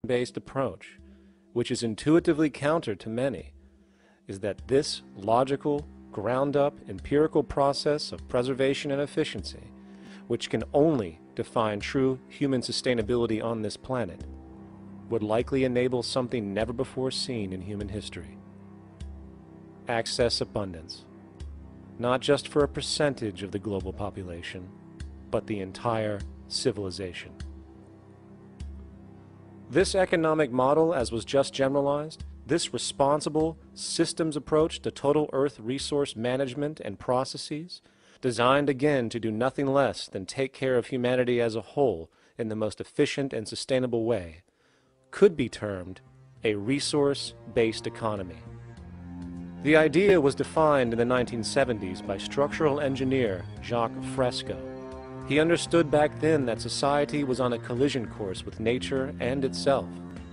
based approach, which is intuitively counter to many, is that this logical, ground-up, empirical process of preservation and efficiency, which can only define true human sustainability on this planet, would likely enable something never before seen in human history. Access abundance, not just for a percentage of the global population, but the entire civilization. This economic model, as was just generalized, this responsible systems approach to total Earth resource management and processes, designed again to do nothing less than take care of humanity as a whole in the most efficient and sustainable way, could be termed a resource-based economy. The idea was defined in the 1970s by structural engineer Jacques Fresco. He understood back then that society was on a collision course with nature and itself,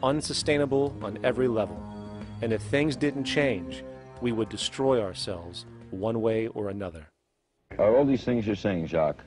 unsustainable on every level. And if things didn't change, we would destroy ourselves one way or another. All these things you're saying, Jacques,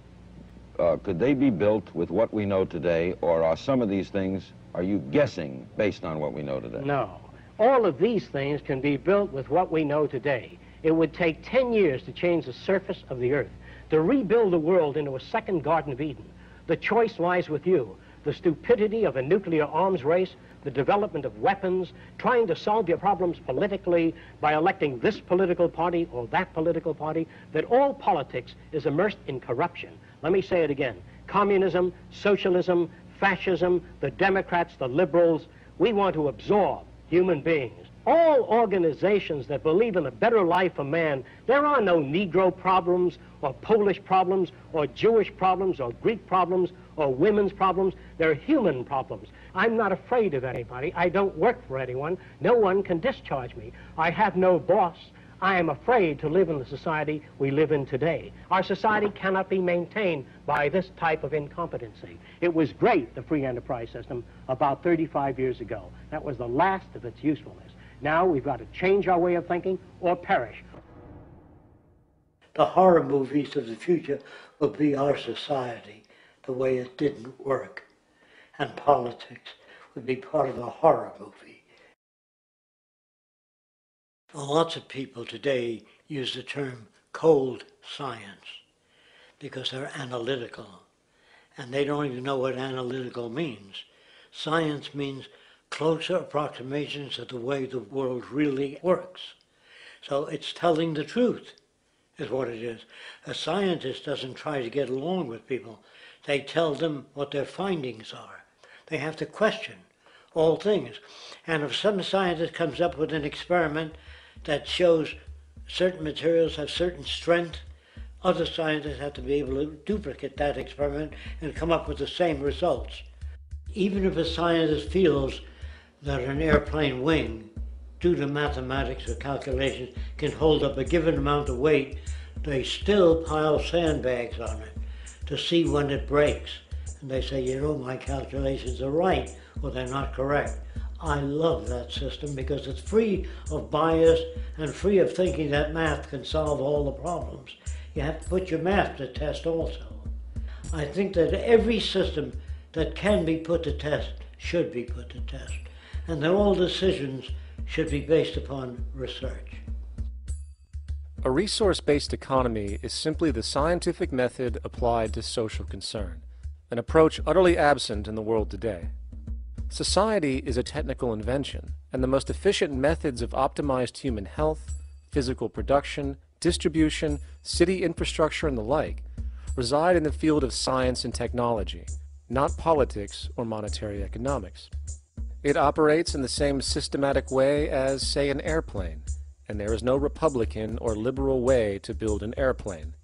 could they be built with what we know today, or are some of these things, are you guessing based on what we know today? No. All of these things can be built with what we know today. It would take 10 years to change the surface of the Earth, to rebuild the world into a second Garden of Eden. The choice lies with you. The stupidity of a nuclear arms race, the development of weapons, trying to solve your problems politically by electing this political party or that political party, that all politics is immersed in corruption. Let me say it again. Communism, socialism, fascism, the Democrats, the liberals, we want to absorb human beings. All organizations that believe in a better life for man, there are no Negro problems or Polish problems or Jewish problems or Greek problems or women's problems. They're human problems. I'm not afraid of anybody. I don't work for anyone. No one can discharge me. I have no boss. I am afraid to live in the society we live in today. Our society cannot be maintained by this type of incompetency. It was great, the free enterprise system, about 35 years ago. That was the last of its usefulness. Now we've got to change our way of thinking or perish. The horror movies of the future will be our society, the way it didn't work. And politics would be part of a horror movie. Lots of people today use the term cold science because they're analytical, and they don't even know what analytical means. Science means closer approximations of the way the world really works. So it's telling the truth, is what it is. A scientist doesn't try to get along with people. They tell them what their findings are. They have to question all things. And if some scientist comes up with an experiment that shows certain materials have certain strength, other scientists have to be able to duplicate that experiment and come up with the same results. Even if a scientist feels that an airplane wing, due to mathematics or calculations, can hold up a given amount of weight, they still pile sandbags on it to see when it breaks. And they say, you know, my calculations are right, or they're not correct. I love that system because it's free of bias and free of thinking that math can solve all the problems. You have to put your math to test also. I think that every system that can be put to test should be put to test, and that all decisions should be based upon research. A resource-based economy is simply the scientific method applied to social concern, an approach utterly absent in the world today. Society is a technical invention, and the most efficient methods of optimized human health, physical production, distribution, city infrastructure, and the like reside in the field of science and technology, not politics or monetary economics. It operates in the same systematic way as, say, an airplane, and there is no Republican or liberal way to build an airplane.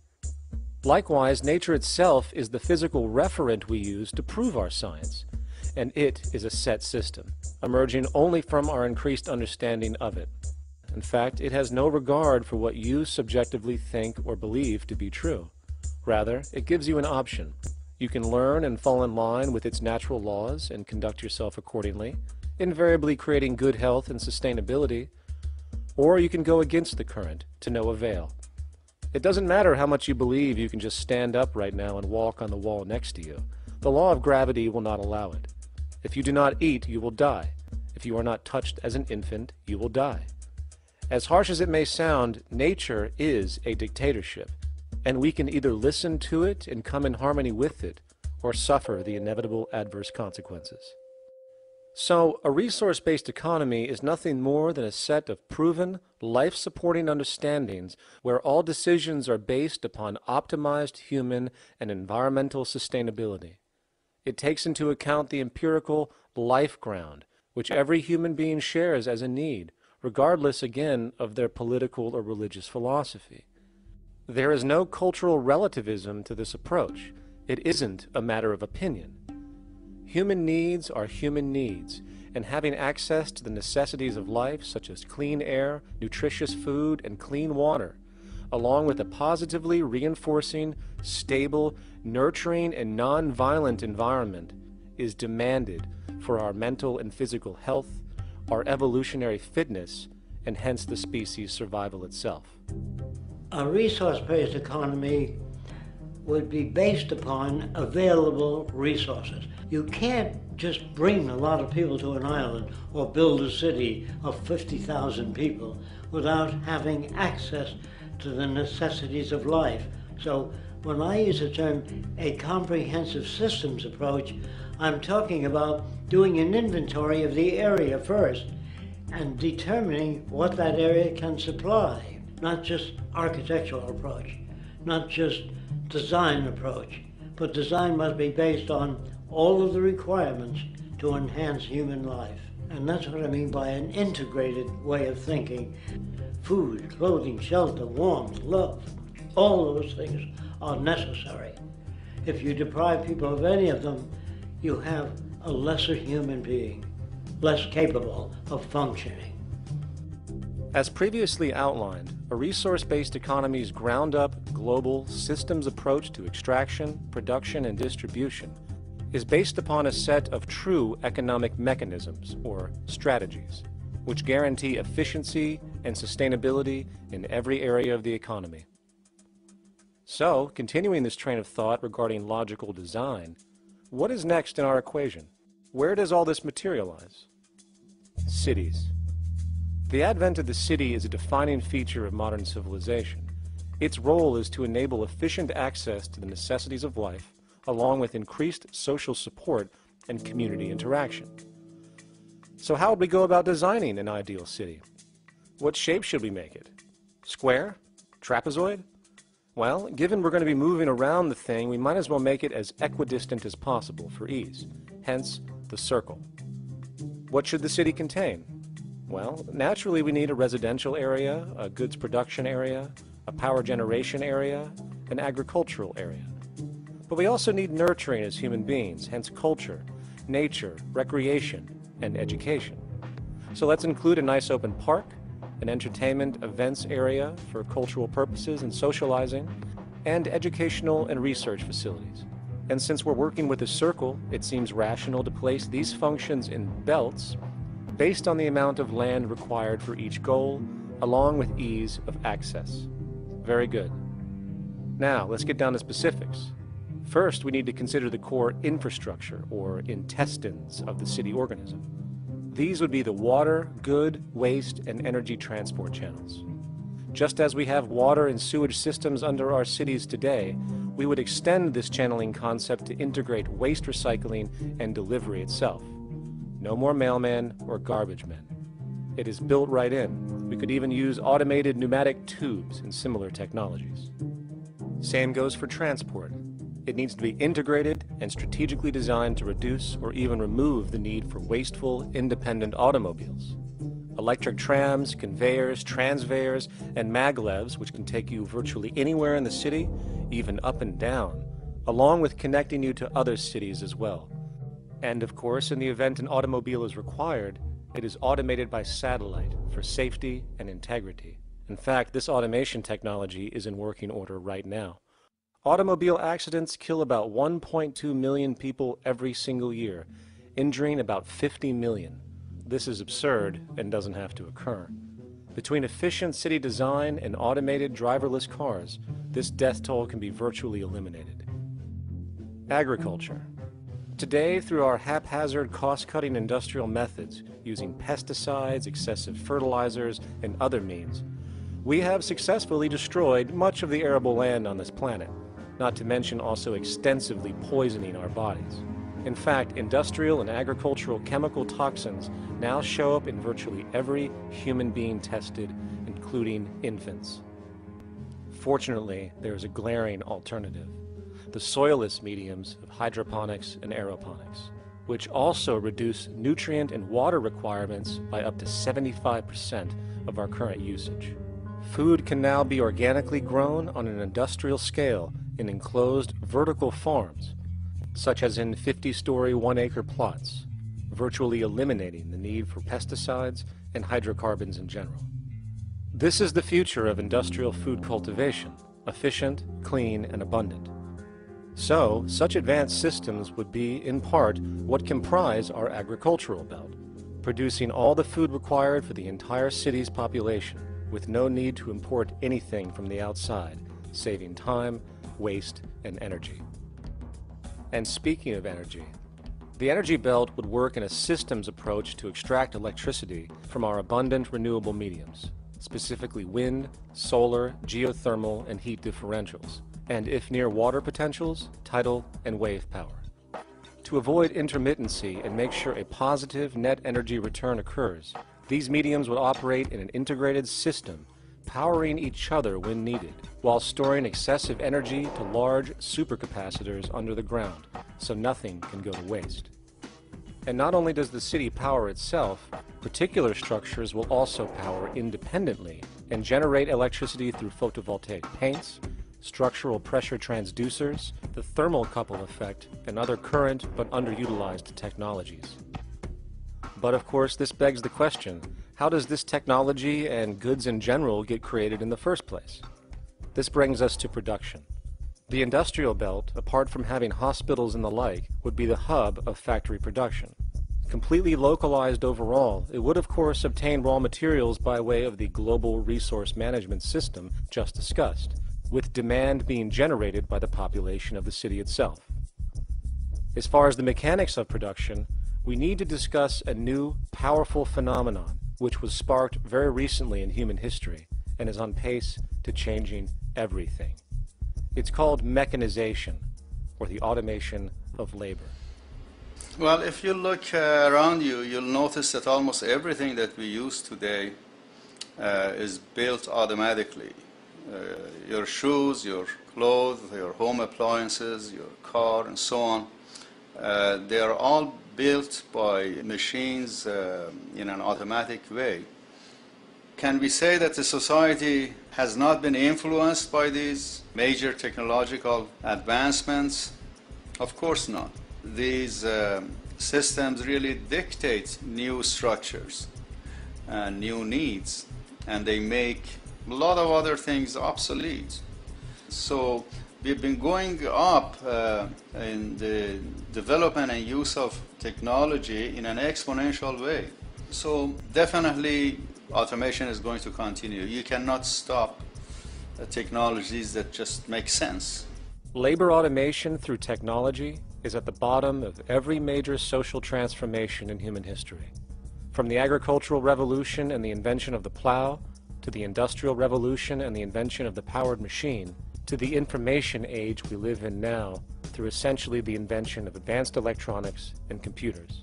Likewise, nature itself is the physical referent we use to prove our science, and it is a set system, emerging only from our increased understanding of it. In fact, it has no regard for what you subjectively think or believe to be true. Rather, it gives you an option. You can learn and fall in line with its natural laws and conduct yourself accordingly, invariably creating good health and sustainability, or you can go against the current to no avail. It doesn't matter how much you believe you can just stand up right now and walk on the wall next to you. The law of gravity will not allow it. If you do not eat, you will die. If you are not touched as an infant, you will die. As harsh as it may sound, nature is a dictatorship, and we can either listen to it and come in harmony with it, or suffer the inevitable adverse consequences. So, a resource-based economy is nothing more than a set of proven, life-supporting understandings where all decisions are based upon optimized human and environmental sustainability. It takes into account the empirical life ground, which every human being shares as a need, regardless, again, of their political or religious philosophy. There is no cultural relativism to this approach. It isn't a matter of opinion. Human needs are human needs, and having access to the necessities of life, such as clean air, nutritious food, and clean water, along with a positively reinforcing, stable, nurturing, and non-violent environment, is demanded for our mental and physical health, our evolutionary fitness, and hence the species' survival itself. A resource-based economy would be based upon available resources. You can't just bring a lot of people to an island or build a city of 50,000 people without having access to the necessities of life. So when I use the term a comprehensive systems approach, I'm talking about doing an inventory of the area first and determining what that area can supply, not just architectural approach, not just design approach, but design must be based on all of the requirements to enhance human life. And that's what I mean by an integrated way of thinking. Food, clothing, shelter, warmth, love, all those things are necessary. If you deprive people of any of them, you have a lesser human being, less capable of functioning. As previously outlined, a resource-based economy's ground-up, global, systems approach to extraction, production, and distribution is based upon a set of true economic mechanisms, or strategies, which guarantee efficiency and sustainability in every area of the economy. So, continuing this train of thought regarding logical design, what is next in our equation? Where does all this materialize? Cities. The advent of the city is a defining feature of modern civilization. Its role is to enable efficient access to the necessities of life, along with increased social support and community interaction. So how would we go about designing an ideal city? What shape should we make it? Square? Trapezoid? Well, given we're going to be moving around the thing, we might as well make it as equidistant as possible for ease, hence the circle. What should the city contain? Well, naturally we need a residential area, a goods production area, a power generation area, an agricultural area. But we also need nurturing as human beings, hence culture, nature, recreation, and education. So let's include a nice open park, an entertainment events area for cultural purposes and socializing, and educational and research facilities. And since we're working with a circle, it seems rational to place these functions in belts based on the amount of land required for each goal, along with ease of access. Very good. Now, let's get down to specifics. First, we need to consider the core infrastructure, or intestines, of the city organism. These would be the water, good, waste, and energy transport channels. Just as we have water and sewage systems under our cities today, we would extend this channeling concept to integrate waste recycling and delivery itself. No more mailmen or garbage men. It is built right in. We could even use automated pneumatic tubes and similar technologies. Same goes for transport. It needs to be integrated and strategically designed to reduce or even remove the need for wasteful, independent automobiles. Electric trams, conveyors, transveyors, and maglevs, which can take you virtually anywhere in the city, even up and down, along with connecting you to other cities as well. And of course, in the event an automobile is required, it is automated by satellite for safety and integrity. In fact, this automation technology is in working order right now. Automobile accidents kill about 1.2 million people every single year, injuring about 50 million. This is absurd and doesn't have to occur. Between efficient city design and automated driverless cars, this death toll can be virtually eliminated. Agriculture. Today, through our haphazard, cost-cutting industrial methods, using pesticides, excessive fertilizers, and other means, we have successfully destroyed much of the arable land on this planet, not to mention also extensively poisoning our bodies. In fact, industrial and agricultural chemical toxins now show up in virtually every human being tested, including infants. Fortunately, there is a glaring alternative: the soilless mediums of hydroponics and aeroponics, which also reduce nutrient and water requirements by up to 75% of our current usage. Food can now be organically grown on an industrial scale in enclosed vertical farms, such as in 50-story 1-acre plots, virtually eliminating the need for pesticides and hydrocarbons in general. This is the future of industrial food cultivation: efficient, clean, and abundant. So, such advanced systems would be, in part, what comprise our agricultural belt, producing all the food required for the entire city's population, with no need to import anything from the outside, saving time, waste, and energy. And speaking of energy, the energy belt would work in a systems approach to extract electricity from our abundant renewable mediums, specifically wind, solar, geothermal, and heat differentials, and if near water potentials, tidal and wave power. To avoid intermittency and make sure a positive net energy return occurs, these mediums would operate in an integrated system, powering each other when needed, while storing excessive energy to large supercapacitors under the ground, so nothing can go to waste. And not only does the city power itself, particular structures will also power independently and generate electricity through photovoltaic paints, structural pressure transducers, the thermocouple effect, and other current but underutilized technologies. But of course, this begs the question: how does this technology and goods in general get created in the first place? This brings us to production. The industrial belt, apart from having hospitals and the like, would be the hub of factory production. Completely localized overall, it would of course obtain raw materials by way of the global resource management system just discussed, with demand being generated by the population of the city itself. As far as the mechanics of production, we need to discuss a new, powerful phenomenon which was sparked very recently in human history and is on pace to changing everything. It's called mechanization, or the automation of labor. Well, if you look around you, you'll notice that almost everything that we use today is built automatically. Your shoes, your clothes, your home appliances, your car, and so on, they are all built by machines in an automatic way. Can we say that the society has not been influenced by these major technological advancements? Of course not. These systems really dictate new structures and new needs, and they make a lot of other things obsolete. So we've been going up in the development and use of technology in an exponential way. So definitely automation is going to continue. You cannot stop technologies that just make sense. Labor automation through technology is at the bottom of every major social transformation in human history. From the agricultural revolution and the invention of the plow, to the industrial revolution and the invention of the powered machine, to the information age we live in now through essentially the invention of advanced electronics and computers.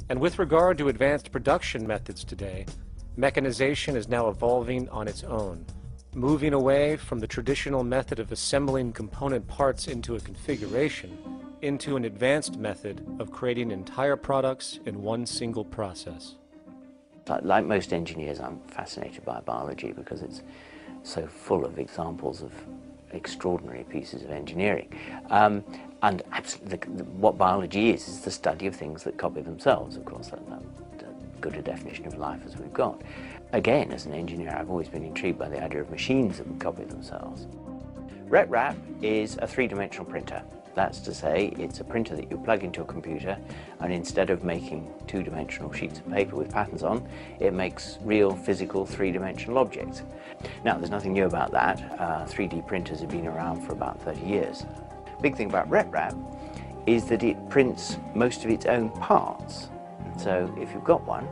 And with regard to advanced production methods today, mechanization is now evolving on its own, moving away from the traditional method of assembling component parts into a configuration into an advanced method of creating entire products in one single process. Like most engineers, I'm fascinated by biology because it's so full of examples of extraordinary pieces of engineering. And absolutely, what biology is the study of things that copy themselves. Of course, that's good a definition of life as we've got. Again, as an engineer, I've always been intrigued by the idea of machines that would copy themselves. RepRap is a three-dimensional printer. That's to say, it's a printer that you plug into a computer, and instead of making two-dimensional sheets of paper with patterns on, it makes real, physical, three-dimensional objects. Now, there's nothing new about that. 3D printers have been around for about 30 years. Big thing about RepRap is that it prints most of its own parts. So if you've got one,